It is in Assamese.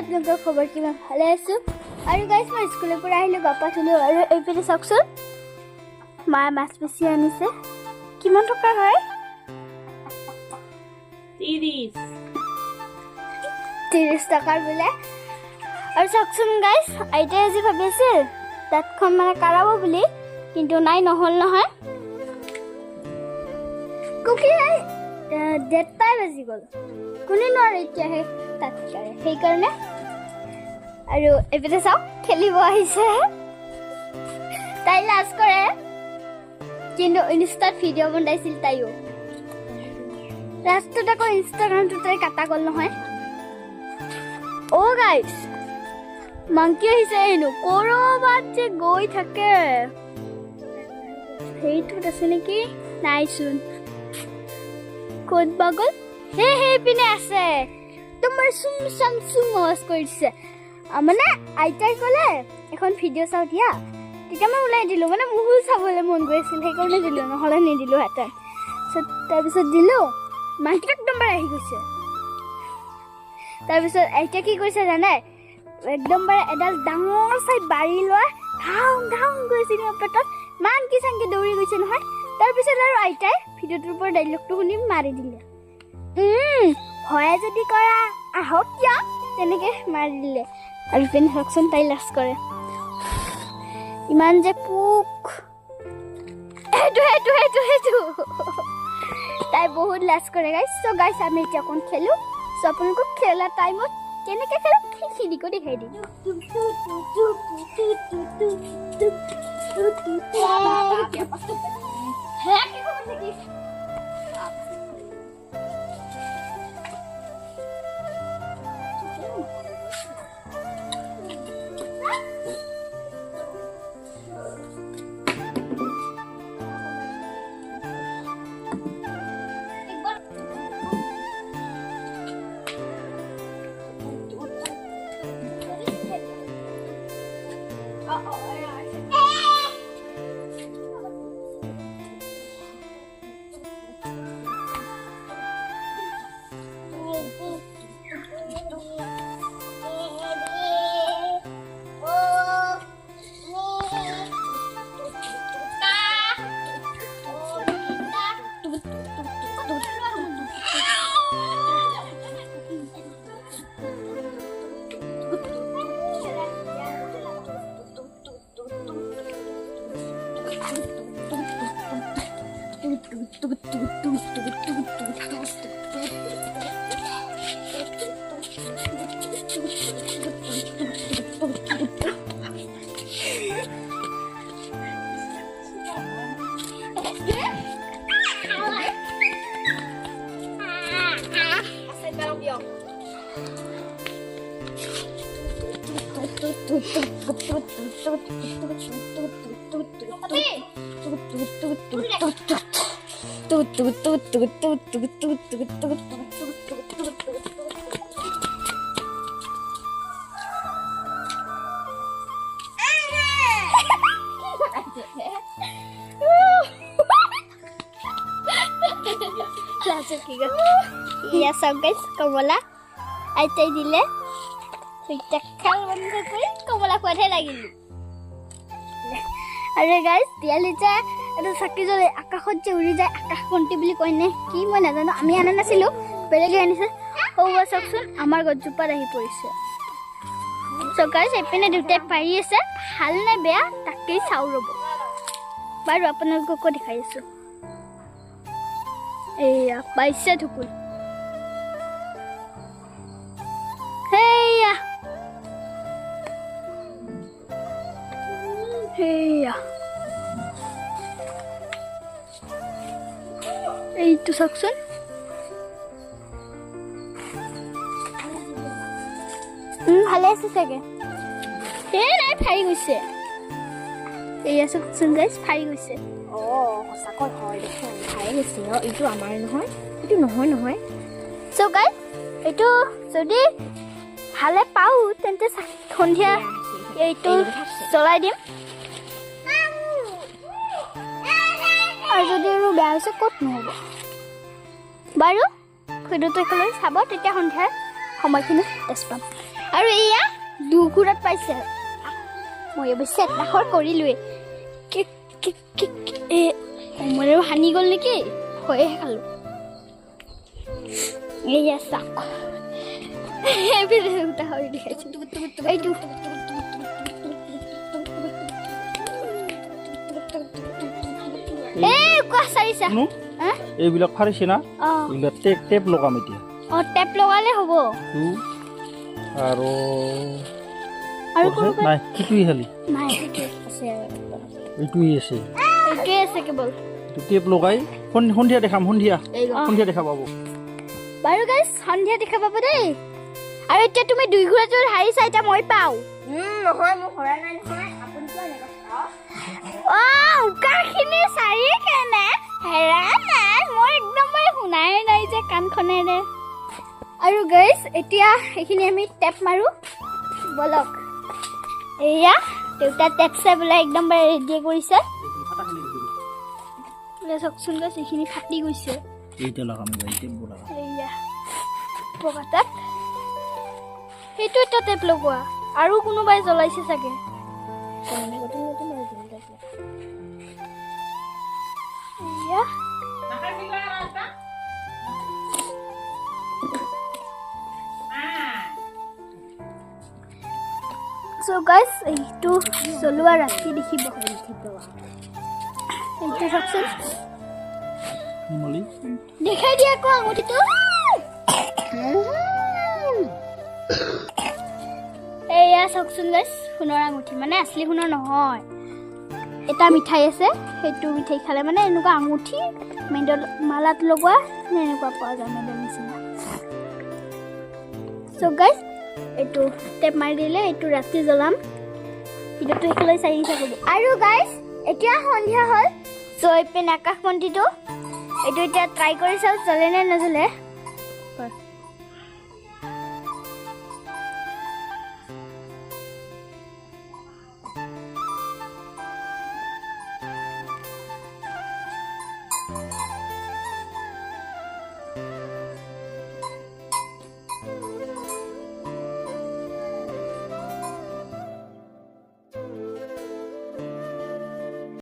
আপোনালোকৰ খবৰ কিমান ভালে আছো আৰু গাইস মই স্কুলৰ পৰা আহিলো বাপা থলো আৰু এইপিনে চাওকচোন মা মাছ বেছি আনিছে কিমান টকা হয় 30 টকাৰ বোলে আৰু চাওকচোন গাইস আইতাই আজি ভাবি আছিল তাতখন মানে কাৰাব বুলি কিন্তু নাই নহল নহয় কুকি ডেটটাই বাজি গ'ল কোনে নোৱাৰে এতিয়াহে তাত কৰে সেইকাৰণে আৰু এপিনে চাওক খেলিব আহিছে তাই লাজ কৰে কিন্তু ইনষ্টাত ভিডিঅ' বনাইছিল তাইও লাষ্টত আকৌ ইনষ্টাগ্ৰামটো তাই কাটা গ'ল নহয় অ' গাইছ মাংকি আহিছে হেনো ক'ৰবাত যে গৈ থাকে সেইটোত আছে নেকি নাইচোন ক'ত বা গ'ল হে পিনে আছে তোমাৰ চুম চাম চুম আৱাজ কৰিছে মানে আইতাই ক'লে এখন ভিডিঅ' চাওঁ দিয়া তেতিয়া মই ওলাই দিলোঁ মানে মোৰো চাবলৈ মন গৈ আছিল সেইকাৰণে দিলোঁ নহ'লে নিদিলোঁ হেঁতেন তাৰপিছত দিলোঁ মাংকি একদম বাৰে আহি গৈছে তাৰপিছত আইতাই কি কৰিছে জানে একদম বাৰে এডাল ডাঙৰ চাই বাৰী লোৱা ধাং ধাং গৈছে পেটত মাংকি চাংকি দৌৰি গৈছে নহয় তাৰপিছত আৰু আইতাই ভিডিঅ'টোৰ পৰা ডাইলগটো শুনি মাৰি দিলে হয় যদি কৰা আহক কিয় তেনেকে মাৰি দিলে আৰু পিনে চাওকচোন তাই লাজ কৰে ইমান যে পোক সেইটো তাই বহুত লাজ কৰে গাইছ চ' গাইছ আমি এতিয়া অকণ খেলোঁ চ' আপোনালোকক খেলা টাইমত কেনেকৈ খেলোঁ সেইখিনি কৰি দেখাই দিম Iya so guys, kemula aja dile. Kita kalau berdua kemula kuatnya lagi. Ada guys, dia lihat ada sakit jadi akak je uri jay akak konti beli koinnya. Ki mana jano ami anak nasi lu, beli gani sih. Oh was option, amar gojupa rahi polisi. So guys, epine dute pari ase, hal na bea takke saurobo. Baru apa nunggu kau dikai su. Iya, paisa tukul. Iya. Itu saksun. ভালে আছে চাগে নাই ফাৰি গৈছে এয়া চাওকচোন গাইছ ফাৰি গৈছে সঁচাকৈ হয় দেখোন ভাই গৈছে এইটো আমাৰ নহয় এইটো নহয় চ' গাইছ এইটো যদি ভালে পাওঁ তেন্তে সন্ধিয়া এইটো জ্বলাই দিম আৰু যদি আৰু বেয়া হৈছে ক'ত নহ'ব বাৰু ভিডিঅ'টো একেলগে চাব তেতিয়া সন্ধিয়াৰ সময়খিনি টেষ্ট পাম আৰু এয়া দুঘূৰত পাইছে মই অৱশ্যে এটাখৰ কৰিলোৱেই মোৰ আৰু সানি গ'ল নেকি ভয়েহে খালোঁ এয়া চাওক এইটো এইবিলাক ফাৰিছে না এইবিলাক টেপ লগাম এতিয়া টেপ লগালে হ'ব আৰু আৰু নাই কিটুই খালি নাই এইটোই আছে এইটোৱে আছে কেৱল টেপ লগাই সন্ধিয়া দেখাম সন্ধিয়া দেখা পাব বাৰু গাইছ সন্ধিয়া দেখা পাব দেই আৰু এতিয়া তুমি দুই ঘূৰা যদি হাৰিছা এতিয়া মই পাওঁ নহয় মোৰ হৰা নাই নহয় আপুনি কিয় এনেকুৱা উকাৰখিনি চাৰি কেনে হেৰা নাই মই একদম শুনাই নাই যে কাণখনেৰে আৰু গাইছ এতিয়া এইখিনি আমি টেপ মাৰো বলক এয়া দেউতা টেপ চাই বোলে একদম ৰেডি কৰিছে চাওকচোন গাইছ এইখিনি ফাটি গৈছে এইটা লগাম এয়া বগা টেপ সেইটো এটা টেপ লগোৱা আৰু কোনোবাই জ্বলাইছে চাগে So guys, এইটো জ্বলোৱা ৰাতি দেখিব এইটো চাওকচোন দেখাই দিয়া আকৌ আঙুঠিটো এয়া চাওকচোন গাইছ সোণৰ আঙুঠি মানে আছলি সোণৰ নহয় এটা মিঠাই আছে সেইটো মিঠাই খালে মানে এনেকুৱা আঙুঠি মেডল মালাত লগোৱা এনেকুৱা পোৱা যায় মেডল নিচিনা চ' গাইছ এইটো টেপ মাৰি দিলে এইটো ৰাতি জ্বলাম ভিডিঅ'টো একেলগে চাই থাকিব আৰু গাইছ এতিয়া সন্ধিয়া হ'ল চ' এইপিনে আকাশবন্তিটো এইটো এতিয়া ট্ৰাই কৰি চাওঁ জ্বলে নে নজ্বলে